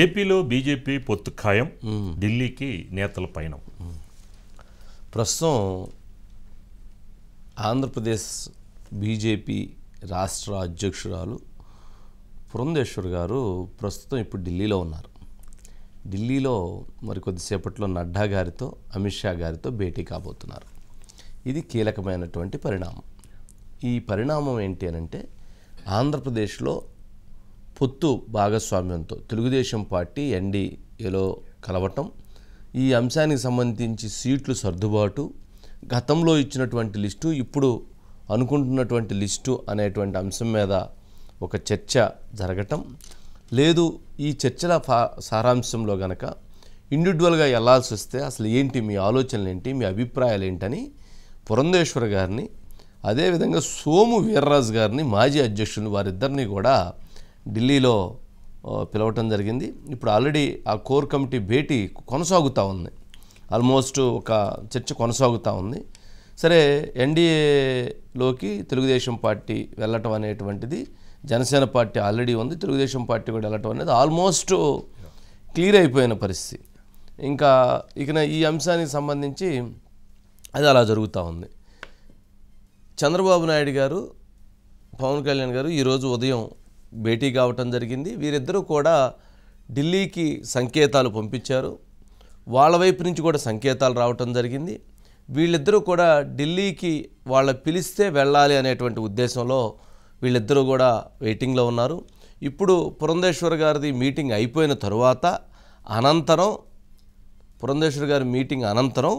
ఏపీలో బీజేపీ పొత్తు ఖాయం, ఢిల్లీకి నేతల పయనం. ప్రస్తుతం ఆంధ్రప్రదేశ్ బీజేపీ రాష్ట్ర అధ్యక్షురాలు పురంధేశ్వరి గారు ప్రస్తుతం ఇప్పుడు ఢిల్లీలో ఉన్నారు. ఢిల్లీలో మరికొద్దిసేపట్లో నడ్డా గారితో, అమిత్ షా గారితో భేటీ కాబోతున్నారు. ఇది కీలకమైనటువంటి పరిణామం. ఈ పరిణామం ఏంటి అనంటే, ఆంధ్రప్రదేశ్లో పొత్తు భాగస్వామ్యంతో తెలుగుదేశం పార్టీ ఎన్డీఏలో కలవటం, ఈ అంశానికి సంబంధించి సీట్లు సర్దుబాటు, గతంలో ఇచ్చినటువంటి లిస్టు, ఇప్పుడు అనుకుంటున్నటువంటి లిస్టు అనేటువంటి అంశం మీద ఒక చర్చ జరగటం లేదు. ఈ చర్చల సారాంశంలో గనక ఇండివిజువల్గా వెళ్ళాల్సి వస్తే అసలు ఏంటి, మీ ఆలోచనలు ఏంటి, మీ అభిప్రాయాలు ఏంటని పురంధేశ్వరి గారిని, అదేవిధంగా సోము వీర్రాజు గారిని, మాజీ అధ్యక్షుని, వారిద్దరిని కూడా ఢిల్లీలో పిలవటం జరిగింది. ఇప్పుడు ఆల్రెడీ ఆ కోర్ కమిటీ భేటీ కొనసాగుతూ ఉంది. ఆల్మోస్ట్ ఒక చర్చ కొనసాగుతూ ఉంది. సరే, ఎన్డీఏలోకి తెలుగుదేశం పార్టీ వెళ్ళటం అనేటువంటిది, జనసేన పార్టీ ఆల్రెడీ ఉంది, తెలుగుదేశం పార్టీ కూడా వెళ్ళటం అనేది ఆల్మోస్ట్ క్లియర్ అయిపోయిన పరిస్థితి. ఇంకా ఈ అంశానికి సంబంధించి అది అలా జరుగుతూ ఉంది. చంద్రబాబు నాయుడు గారు, పవన్ కళ్యాణ్ గారు ఈరోజు ఉదయం భేటీ కావటం జరిగింది. వీరిద్దరూ కూడా ఢిల్లీకి సంకేతాలు పంపించారు. వాళ్ళ వైపు నుంచి కూడా సంకేతాలు రావటం జరిగింది. వీళ్ళిద్దరూ కూడా ఢిల్లీకి వాళ్ళ పిలిస్తే వెళ్ళాలి అనేటువంటి ఉద్దేశంలో వీళ్ళిద్దరూ కూడా వెయిటింగ్లో ఉన్నారు. ఇప్పుడు పురంధేశ్వరి గారిది మీటింగ్ అయిపోయిన తరువాత పురంధేశ్వరి గారి మీటింగ్ అనంతరం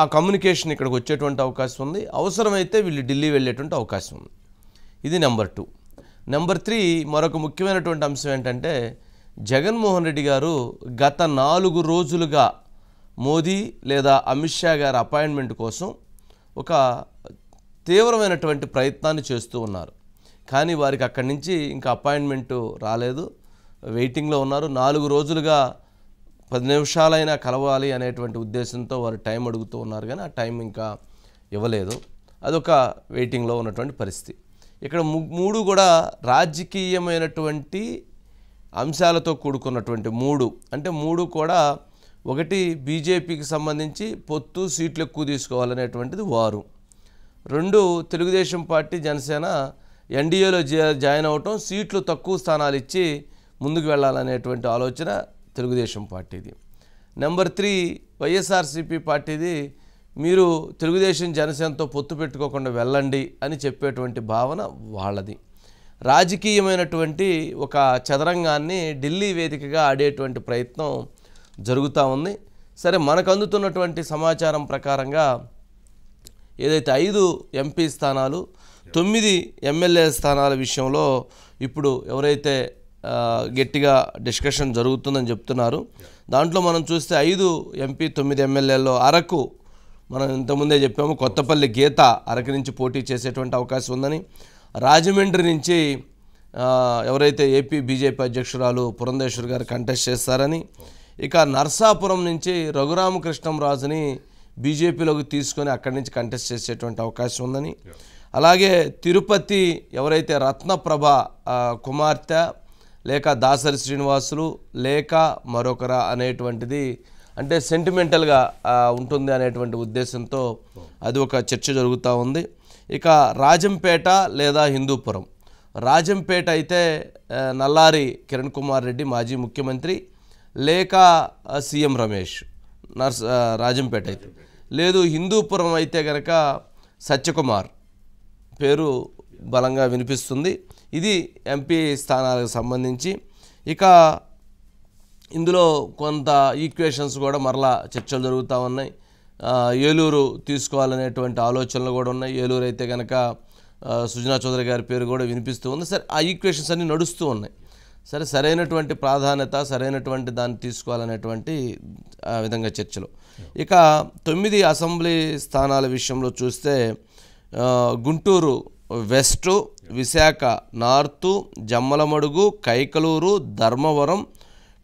ఆ కమ్యూనికేషన్ ఇక్కడికి వచ్చేటువంటి అవకాశం ఉంది. అవసరమైతే వీళ్ళు ఢిల్లీ వెళ్ళేటువంటి అవకాశం ఉంది. ఇది నెంబర్ 2. నెంబర్ 3, మరొక ముఖ్యమైనటువంటి అంశం ఏంటంటే, జగన్మోహన్ రెడ్డి గారు గత 4 రోజులుగా మోదీ లేదా అమిత్ షా గారి అపాయింట్మెంట్ కోసం ఒక తీవ్రమైనటువంటి ప్రయత్నాన్ని చేస్తూ ఉన్నారు. కానీ వారికి అక్కడి నుంచి ఇంకా అపాయింట్మెంటు రాలేదు, వెయిటింగ్లో ఉన్నారు. 4 రోజులుగా 10 నిమిషాలైనా కలవాలి అనేటువంటి ఉద్దేశంతో వారు టైం అడుగుతూ ఉన్నారు, కానీ ఆ టైం ఇంకా ఇవ్వలేదు. అదొక వెయిటింగ్లో ఉన్నటువంటి పరిస్థితి. ఇక్కడ 3 కూడా రాజకీయమైనటువంటి అంశాలతో కూడుకున్నటువంటి 3 అంటే 3 కూడా, ఒకటి బీజేపీకి సంబంధించి పొత్తు, సీట్లు ఎక్కువ తీసుకోవాలనేటువంటిది వారు. 2 తెలుగుదేశం పార్టీ, జనసేన ఎన్డీఏలో జాయిన్ అవటం, సీట్లు తక్కువ స్థానాలు ఇచ్చి ముందుకు వెళ్ళాలనేటువంటి ఆలోచన తెలుగుదేశం పార్టీది. నెంబర్ 3 వైఎస్ఆర్సీపీ పార్టీది, మీరు తెలుగుదేశం జనసేనతో పొత్తు పెట్టుకోకుండా వెళ్ళండి అని చెప్పేటువంటి భావన వాళ్ళది. రాజకీయమైనటువంటి ఒక చదరంగాన్ని ఢిల్లీ వేదికగా ఆడేటువంటి ప్రయత్నం జరుగుతూ ఉంది. సరే, మనకు అందుతున్నటువంటి సమాచారం ప్రకారంగా ఏదైతే 5 ఎంపీ స్థానాలు, 9 ఎమ్మెల్యే స్థానాల విషయంలో ఇప్పుడు ఎవరైతే గట్టిగా డిస్కషన్ జరుగుతుందని చెప్తున్నారు. దాంట్లో మనం చూస్తే 5 ఎంపీ 9 ఎమ్మెల్యేల్లో అరకు, మనం ఇంతకుముందే చెప్పాము, కొత్తపల్లి గీత అరకు నుంచి పోటీ చేసేటువంటి అవకాశం ఉందని, రాజమండ్రి నుంచి ఎవరైతే ఏపీ బీజేపీ అధ్యక్షురాలు పురంధేశ్వరి గారు కంటెస్ట్ చేస్తారని, ఇక నర్సాపురం నుంచి రఘురామకృష్ణంరాజుని బీజేపీలోకి తీసుకొని అక్కడి నుంచి కంటెస్ట్ చేసేటువంటి అవకాశం ఉందని, అలాగే తిరుపతి ఎవరైతే రత్నప్రభ కుమార్తె లేక దాసరి శ్రీనివాసులు లేక మరొకరా అనేటువంటిది, అంటే సెంటిమెంటల్గా ఉంటుంది అనేటువంటి ఉద్దేశంతో అది ఒక చర్చ జరుగుతూ ఉంది. ఇక రాజంపేట లేదా హిందూపురం, రాజంపేట అయితే నల్లారి కిరణ్ కుమార్ రెడ్డి మాజీ ముఖ్యమంత్రి లేక సీఎం రమేష్, రాజంపేట అయితే లేదు. హిందూపురం అయితే కనుక సత్యకుమార్ పేరు బలంగా వినిపిస్తుంది. ఇది ఎంపీ స్థానాలకు సంబంధించి. ఇక ఇందులో కొంత ఈక్వేషన్స్ కూడా మరలా చర్చలు జరుగుతూ ఉన్నాయి. ఏలూరు తీసుకోవాలనేటువంటి ఆలోచనలు కూడా ఉన్నాయి. ఏలూరు అయితే కనుక సుజనా చౌదరి గారి పేరు కూడా వినిపిస్తూ ఉంది. సరే, ఆ ఈక్వేషన్స్ అన్నీ నడుస్తూ ఉన్నాయి. సరే, సరైనటువంటి ప్రాధాన్యత, సరైనటువంటి దాన్ని తీసుకోవాలనేటువంటి విధంగా చర్చలు. ఇక 9 అసెంబ్లీ స్థానాల విషయంలో చూస్తే గుంటూరు వెస్టు, విశాఖ నార్తు, జమ్మలమడుగు, కైకలూరు, ధర్మవరం,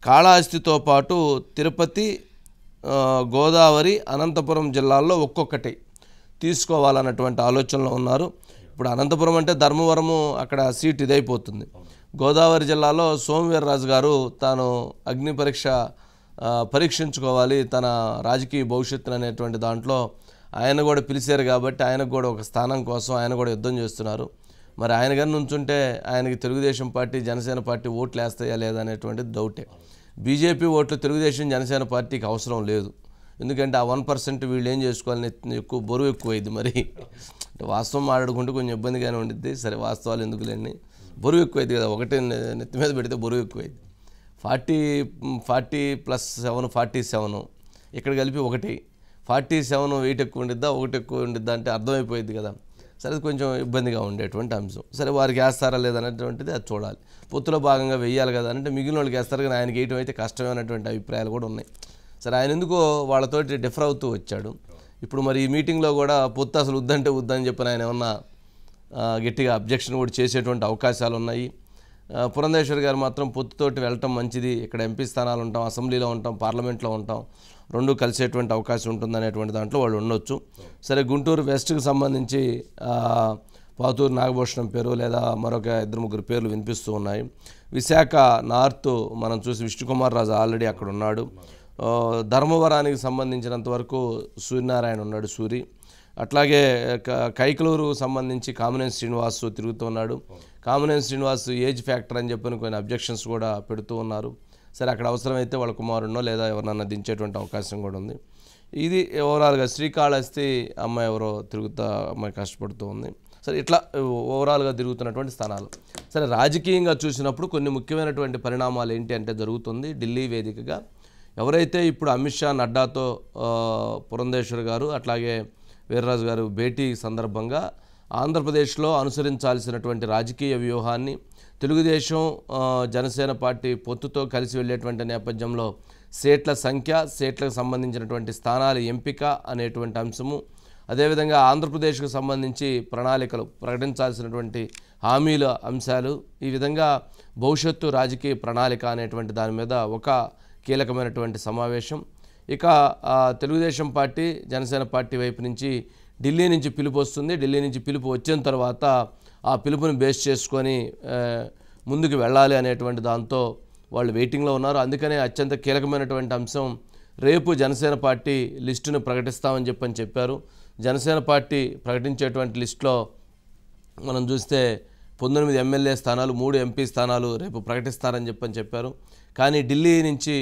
కాళహస్తితో పాటు తిరుపతి, గోదావరి, అనంతపురం జిల్లాల్లో ఒక్కొక్కటి తీసుకోవాలన్నటువంటి ఆలోచనలో ఉన్నారు. ఇప్పుడు అనంతపురం అంటే ధర్మవరము అక్కడ సీట్ ఇదైపోతుంది. గోదావరి జిల్లాలో సోమవీర్రాజు గారు తాను అగ్ని పరీక్షించుకోవాలి తన రాజకీయ భవిష్యత్తును అనేటువంటి దాంట్లో ఆయన కూడా పిలిచారు కాబట్టి ఆయనకు కూడా ఒక స్థానం కోసం ఆయన కూడా యుద్ధం చేస్తున్నారు. మరి ఆయన కానీ నుంచుంటే ఆయనకి తెలుగుదేశం పార్టీ జనసేన పార్టీ ఓట్లు వేస్తాయా లేదా అనేటువంటిది డౌటే. బీజేపీ ఓట్లు తెలుగుదేశం జనసేన పార్టీకి అవసరం లేదు. ఎందుకంటే ఆ 1% వీళ్ళు ఏం చేసుకోవాలని ఎక్కువ బరువు ఎక్కువైంది. మరి వాస్తవం మాట్లాడుకుంటే కొంచెం ఇబ్బందిగానే ఉండిద్ది. సరే వాస్తవాలు ఎందుకు లేని బరువు ఎక్కువైంది కదా, ఒకటే నెత్తి మీద పెడితే బరువు ఎక్కువైంది. 40+7 47 ఇక్కడ కలిపి 1 47 వెయిట్ ఎక్కువ ఉండిద్దా 1 ఎక్కువ ఉండిద్దా అంటే అర్థమైపోయింది కదా. సరే కొంచెం ఇబ్బందిగా ఉండేటువంటి అంశం. సరే వారికి వేస్తారా లేదనేటువంటిది అది చూడాలి. పొత్తులో భాగంగా వెయ్యాలి కదా అంటే మిగిలిన వాళ్ళకి వేస్తారు కానీ ఆయనకి వేయటం అయితే కష్టమైనటువంటి అభిప్రాయాలు కూడా ఉన్నాయి. సరే ఆయన ఎందుకో వాళ్ళతోటి డిఫర్ అవుతూ వచ్చాడు. ఇప్పుడు మరి ఈ మీటింగ్లో కూడా పొత్తు అసలు వద్దంటే వద్దని చెప్పిన ఆయన ఏమన్నా గట్టిగా అబ్జెక్షన్ కూడా చేసేటువంటి అవకాశాలు ఉన్నాయి. పురంధేశ్వరి గారు మాత్రం పొత్తుతోటి వెళ్ళటం మంచిది, ఇక్కడ ఎంపీ స్థానాలు ఉంటాం, అసెంబ్లీలో ఉంటాం, పార్లమెంట్లో ఉంటాం, రెండు కలిసేటువంటి అవకాశం ఉంటుందనేటువంటి దాంట్లో వాళ్ళు ఉండొచ్చు. సరే గుంటూరు వెస్ట్కి సంబంధించి పాతూరు నాగభూషణం పేరు లేదా మరొక 2-3 పేర్లు వినిపిస్తూ ఉన్నాయి. విశాఖ నార్త్ మనం చూసి విష్ణుకుమార్ రాజు ఆల్రెడీ అక్కడ ఉన్నాడు. ధర్మవరానికి సంబంధించినంత వరకు సూర్యనారాయణ ఉన్నాడు, సూరి. అట్లాగే కైకలూరు సంబంధించి కామినేని శ్రీనివాసు తిరుగుతూ ఉన్నాడు. కామినేని శ్రీనివాసు ఏజ్ ఫ్యాక్టర్ అని చెప్పని కొన్ని అబ్జెక్షన్స్ కూడా పెడుతూ ఉన్నారు. సరే అక్కడ అవసరమైతే వాళ్ళ కుమారుడినో లేదా ఎవరినన్నా దించేటువంటి అవకాశం కూడా ఉంది. ఇది ఓవరాల్గా శ్రీకాళహస్తి అమ్మాయి ఎవరో తిరుగుతా అమ్మాయి కష్టపడుతూ ఉంది. సరే ఇట్లా ఓవరాల్గా తిరుగుతున్నటువంటి స్థానాలు. సరే రాజకీయంగా చూసినప్పుడు కొన్ని ముఖ్యమైనటువంటి పరిణామాలు ఏంటి అంటే జరుగుతుంది ఢిల్లీ వేదికగా. ఎవరైతే ఇప్పుడు అమిత్ షా నడ్డాతో పురంధేశ్వర్ గారు అట్లాగే వీర్రాజు గారు భేటీ సందర్భంగా ఆంధ్రప్రదేశ్లో అనుసరించాల్సినటువంటి రాజకీయ వ్యూహాన్ని తెలుగుదేశం జనసేన పార్టీ పొత్తుతో కలిసి వెళ్ళేటువంటి నేపథ్యంలో సీట్ల సంఖ్య, సీట్లకు సంబంధించినటువంటి స్థానాల ఎంపిక అనేటువంటి అంశము, అదేవిధంగా ఆంధ్రప్రదేశ్కు సంబంధించి ప్రణాళికలు ప్రకటించాల్సినటువంటి హామీల అంశాలు, ఈ విధంగా భవిష్యత్తు రాజకీయ ప్రణాళిక అనేటువంటి దాని మీద ఒక కీలకమైనటువంటి సమావేశం. ఇక తెలుగుదేశం పార్టీ జనసేన పార్టీ వైపు నుంచి ఢిల్లీ నుంచి పిలుపు వస్తుంది. ఢిల్లీ నుంచి పిలుపు వచ్చిన తర్వాత ఆ పిలుపుని బేస్ చేసుకొని ముందుకు వెళ్ళాలి అనేటువంటి దాంతో వాళ్ళు వెయిటింగ్లో ఉన్నారు. అందుకనే అత్యంత కీలకమైనటువంటి అంశం రేపు జనసేన పార్టీ లిస్టును ప్రకటిస్తామని చెప్పారు. జనసేన పార్టీ ప్రకటించేటువంటి లిస్టులో మనం చూస్తే 19 ఎమ్మెల్యే స్థానాలు, 3 ఎంపీ స్థానాలు రేపు ప్రకటిస్తారని చెప్పారు. కానీ ఢిల్లీ నుంచి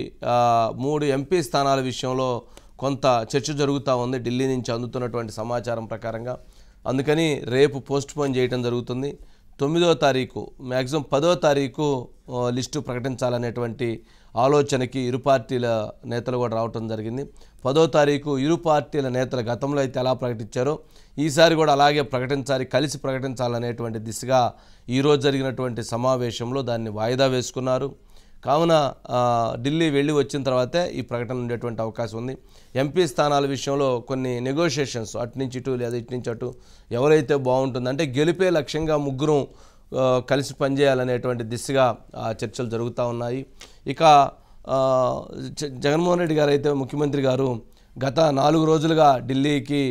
3 ఎంపీ స్థానాల విషయంలో కొంత చర్చ జరుగుతూ ఉంది ఢిల్లీ నుంచి అందుతున్నటువంటి సమాచారం ప్రకారంగా. అందుకని రేపు పోస్ట్పోన్ చేయడం జరుగుతుంది. 9వ తారీఖు మ్యాక్సిమం 10వ తారీఖు లిస్టు ప్రకటించాలనేటువంటి ఆలోచనకి ఇరు పార్టీల నేతలు కూడా రావటం జరిగింది. 10వ తారీఖు ఇరు పార్టీల నేతలు గతంలో అయితే ఎలా ప్రకటించారో ఈసారి కూడా అలాగే ప్రకటించాలి, కలిసి ప్రకటించాలనేటువంటి దిశగా ఈరోజు జరిగినటువంటి సమావేశంలో దాన్ని వాయిదా వేసుకున్నారు. కావున ఢిల్లీ వెళ్ళి వచ్చిన తర్వాతే ఈ ప్రకటన ఉండేటువంటి అవకాశం ఉంది. ఎంపీ స్థానాల విషయంలో కొన్ని నెగోషియేషన్స్ అటు నుంచి ఇటు లేదా ఇటు నుంచి అటు ఎవరైతే బాగుంటుందంటే గెలిపే లక్ష్యంగా ముగ్గురు కలిసి పనిచేయాలనేటువంటి దిశగా చర్చలు జరుగుతూ ఉన్నాయి. ఇక జగన్మోహన్ రెడ్డి గారు అయితే ముఖ్యమంత్రి గారు గత 4 రోజులుగా ఢిల్లీకి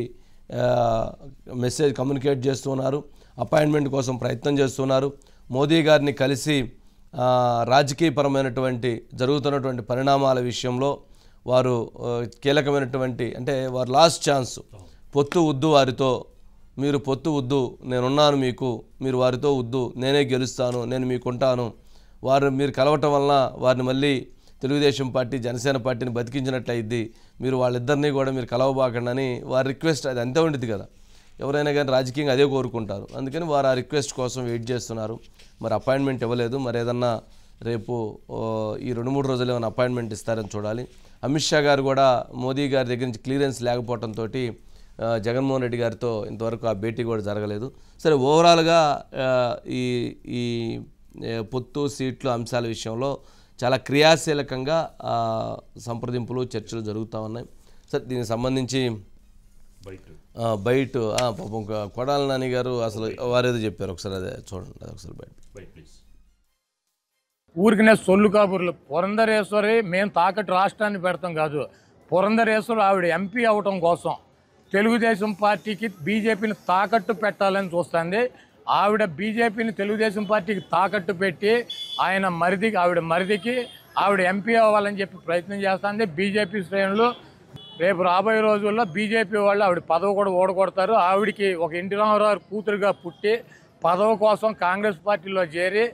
మెసేజ్ కమ్యూనికేట్ చేస్తున్నారు, అపాయింట్మెంట్ కోసం ప్రయత్నం చేస్తున్నారు. మోదీ గారిని కలిసి రాజకీయపరమైనటువంటి జరుగుతున్నటువంటి పరిణామాల విషయంలో వారు కీలకమైనటువంటి అంటే వారు లాస్ట్ ఛాన్స్, పొత్తు ఉద్దు వారితో, మీరు పొత్తు ఉద్దు, నేనున్నాను మీకు, మీరు వారితో ఉద్దు, నేనే గెలుస్తాను, నేను మీకుంటాను, మీరు కలవటం వలన వారిని మళ్ళీ తెలుగుదేశం పార్టీ జనసేన పార్టీని బతికించినట్లయిద్ది, మీరు వాళ్ళిద్దరినీ కూడా మీరు కలవబాకండి అని వారి రిక్వెస్ట్. అది అంతే ఉంటుంది కదా, ఎవరైనా కానీ రాజకీయంగా అదే కోరుకుంటారు. అందుకని వారు ఆ రిక్వెస్ట్ కోసం వెయిట్ చేస్తున్నారు. మరి అపాయింట్మెంట్ ఇవ్వలేదు. మరి ఏదన్నా రేపు ఈ 2-3 రోజులు ఏమైనా అపాయింట్మెంట్ ఇస్తారని చూడాలి. అమిత్ షా గారు కూడా మోదీ గారి దగ్గర నుంచి క్లియరెన్స్ లేకపోవడంతో జగన్మోహన్ రెడ్డి గారితో ఇంతవరకు ఆ భేటీ కూడా జరగలేదు. సరే ఓవరాల్గా ఈ పొత్తు సీట్లు అంశాల విషయంలో చాలా క్రియాశీలకంగా సంప్రదింపులు చర్చలు జరుగుతూ ఉన్నాయి. సరే దీనికి సంబంధించి బయట పాపం కొడాలి నాని గారు అసలు వారేదో చెప్పారు, ఒకసారి అదే చూడండి, ఒకసారి బయట. ఊరికినే సొల్లు కాబుర్లు. పురంధరేశ్వరి మేము తాకట్టు రాష్ట్రాన్ని పెడతాం కాదు, పురంధరేశ్వరి ఆవిడ ఎంపీ అవటం కోసం తెలుగుదేశం పార్టీకి బీజేపీని తాకట్టు పెట్టాలని చూస్తుంది. ఆవిడ బీజేపీని తెలుగుదేశం పార్టీకి తాకట్టు పెట్టి ఆవిడ మరిదికి ఆవిడ ఎంపీ అవ్వాలని చెప్పి ప్రయత్నం చేస్తుంది. బీజేపీ శ్రేణులు రేపు రాబోయే రోజుల్లో బీజేపీ వాళ్ళు ఆవిడ పదవి కూడా ఓడగొడతారు. ఆవిడికి ఒక ఎన్టీ రామారావు కూతురుగా పుట్టి పదవి కోసం కాంగ్రెస్ పార్టీలో చేరి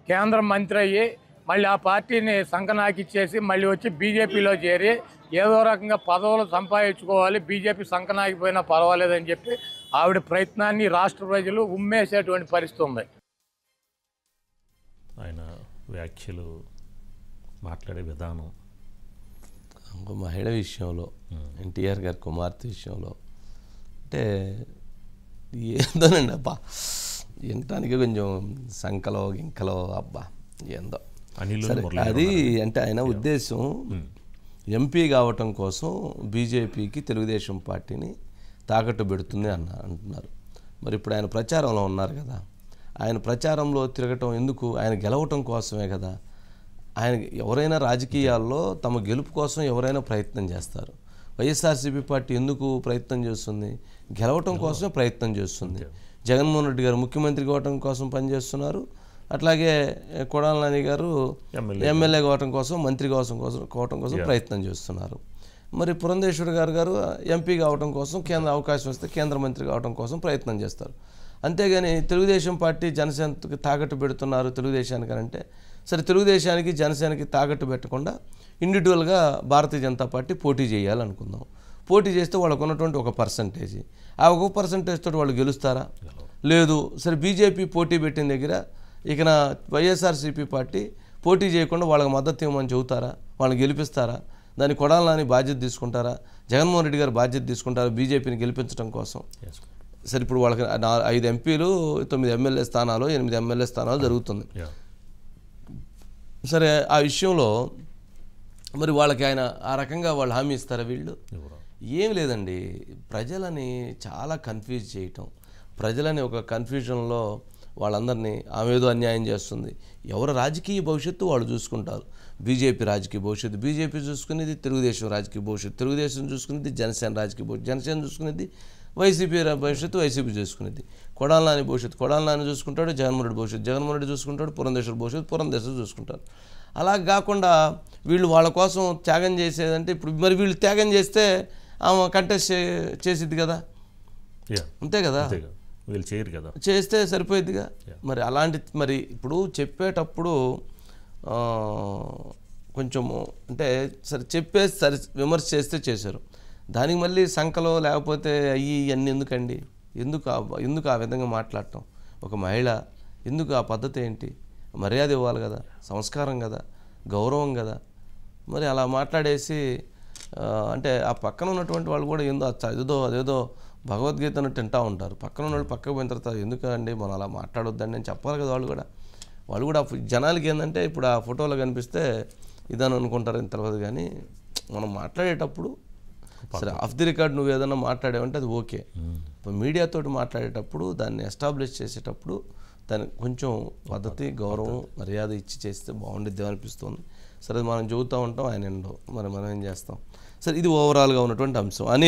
కేంద్ర మంత్రి అయ్యి మళ్ళీ ఆ పార్టీని సంకనాకిచ్చేసి మళ్ళీ వచ్చి బీజేపీలో చేరి ఏదో రకంగా పదవులు సంపాదించుకోవాలి, బీజేపీ సంకనాకిపోయినా పర్వాలేదని చెప్పి ఆవిడ ప్రయత్నాన్ని రాష్ట్ర ప్రజలు ఉమ్మేసేటువంటి పరిస్థితి ఉంది. ఆయన వ్యాఖ్యలు, మాట్లాడే విధానం, ఇంకో మహిళ విషయంలో, ఎన్టీఆర్ గారి కుమార్తె విషయంలో అంటే ఏందోనండి అబ్బా, వినటానికి కొంచెం సంకలో గింకలో అబ్బా ఏందో. సరే, అది అంటే ఆయన ఉద్దేశం ఎంపీ కావటం కోసం బీజేపీకి తెలుగుదేశం పార్టీని తాకట్టు పెడుతుంది అంటున్నారు. మరి ఇప్పుడు ఆయన ప్రచారంలో ఉన్నారు కదా, ఆయన ప్రచారంలో తిరగటం ఎందుకు? ఆయన గెలవటం కోసమే కదా. ఆయన ఎవరైనా రాజకీయాల్లో తమ గెలుపు కోసం ఎవరైనా ప్రయత్నం చేస్తారు. వైఎస్ఆర్సీపీ పార్టీ ఎందుకు ప్రయత్నం చేస్తుంది? గెలవటం కోసమే ప్రయత్నం చేస్తుంది. జగన్మోహన్ రెడ్డి గారు ముఖ్యమంత్రి కావటం కోసం పనిచేస్తున్నారు. అట్లాగే కొడాలి నాని గారు ఎమ్మెల్యే కావటం కోసం, మంత్రి కావటం కోసం ప్రయత్నం చేస్తున్నారు. మరి పురంధేశ్వరి గారు ఎంపీ కావటం కోసం, కేంద్ర అవకాశం వస్తే కేంద్ర మంత్రి కావటం కోసం ప్రయత్నం చేస్తారు. అంతేగాని తెలుగుదేశం పార్టీ జనసేనకి తాకట్టు పెడుతున్నారు తెలుగుదేశానికి అంటే, సరే తెలుగుదేశానికి జనసేనకి తాకట్టు పెట్టకుండా ఇండివిజువల్గా భారతీయ జనతా పార్టీ పోటీ చేయాలనుకుందాం. పోటీ చేస్తే వాళ్ళకు ఉన్నటువంటి ఒక పర్సంటేజ్, ఆ ఒక పర్సంటేజ్ తోటి వాళ్ళు గెలుస్తారా? లేదు. సరే బీజేపీ పోటీ పెట్టిన దగ్గర ఇక వైఎస్ఆర్సీపీ పార్టీ పోటీ చేయకుండా వాళ్ళకి మద్దతు ఇవ్వమని చెబుతారా? వాళ్ళని గెలిపిస్తారా? దాన్ని కొడాలి నాని బాధ్యత తీసుకుంటారా? జగన్మోహన్ రెడ్డి గారు బాధ్యత తీసుకుంటారా బీజేపీని గెలిపించడం కోసం? సరే ఇప్పుడు వాళ్ళకి 5 ఎంపీలు, 9 ఎమ్మెల్యే స్థానాలు, 8 ఎమ్మెల్యే స్థానాలు జరుగుతుంది. సరే ఆ విషయంలో మరి వాళ్ళకి ఆయన ఆ రకంగా వాళ్ళు హామీ ఇస్తారా? వీళ్ళు ఏం లేదండి, ప్రజలని చాలా కన్ఫ్యూజ్ చేయటం, ప్రజలని ఒక కన్ఫ్యూజన్లో వాళ్ళందరినీ ఆమెదో అన్యాయం చేస్తుంది. ఎవరు రాజకీయ భవిష్యత్తు వాళ్ళు చూసుకుంటారు. బీజేపీ రాజకీయ భవిష్యత్తు బీజేపీ చూసుకునేది, తెలుగుదేశం రాజకీయ భవిష్యత్తు తెలుగుదేశం చూసుకునేది, జనసేన రాజకీయ భవిష్యత్తు జనసేన చూసుకునేది, వైసీపీ భవిష్యత్తు వైసీపీ చూసుకునేది, కొడాలి నాని భవిష్యత్తు కొడాలి నాని చూసుకుంటాడు, జగన్మోహన్ రెడ్డి భవిష్యత్తు జగన్మోహన్ రెడ్డి చూసుకుంటాడు, పురంధేశ్వరి భవిష్యత్తు పురంధేశ్వరి చూసుకుంటారు. అలా కాకుండా వీళ్ళు వాళ్ళ కోసం త్యాగం చేసేదంటే, ఇప్పుడు మరి వీళ్ళు త్యాగం చేస్తే ఆమె కంటెస్ట్ చేసిద్ది కదా, అంతే కదా, వీళ్ళు చేయరు కదా, చేస్తే సరిపోయిద్దిగా. మరి అలాంటి మరి ఇప్పుడు చెప్పేటప్పుడు కొంచెము అంటే సరే చెప్పేసి సరే విమర్శ చేస్తే చేశారు, దానికి మళ్ళీ సంకలో లేకపోతే ఇవన్నీ ఎందుకండి? ఎందుకు ఆ విధంగా మాట్లాడటం? ఒక మహిళ ఎందుకు ఆ పద్ధతి ఏంటి? మర్యాద ఇవ్వాలి కదా, సంస్కారం కదా, గౌరవం కదా. మరి అలా మాట్లాడేసి అంటే ఆ పక్కన ఉన్నటువంటి వాళ్ళు కూడా అదేదో భగవద్గీతను తింటూ ఉంటారు. పక్కన ఉన్న వాళ్ళు పక్కకు పోయిన తర్వాత ఎందుకండి మనం అలా మాట్లాడొద్దండి అని చెప్పాలి కదా. వాళ్ళు కూడా జనాలకి ఏంటంటే ఇప్పుడు ఆ ఫోటోలో కనిపిస్తే ఇదని అనుకుంటారని తెలియదు. కానీ మనం మాట్లాడేటప్పుడు సరే ఆఫ్ ది రికార్డ్ నువ్వు ఏదన్నా మాట్లాడేవంటే అది ఓకే. ఇప్పుడు మీడియాతోటి మాట్లాడేటప్పుడు దాన్ని ఎస్టాబ్లిష్ చేసేటప్పుడు దానికి కొంచెం పద్ధతి, గౌరవం, మర్యాద ఇచ్చి చేస్తే బాగుండిద్ది అనిపిస్తుంది. సరే మనం చెబుతూ ఉంటాం, ఆయన మరి మనం ఏం చేస్తాం. సరే ఇది ఓవరాల్గా ఉన్నటువంటి అంశం అని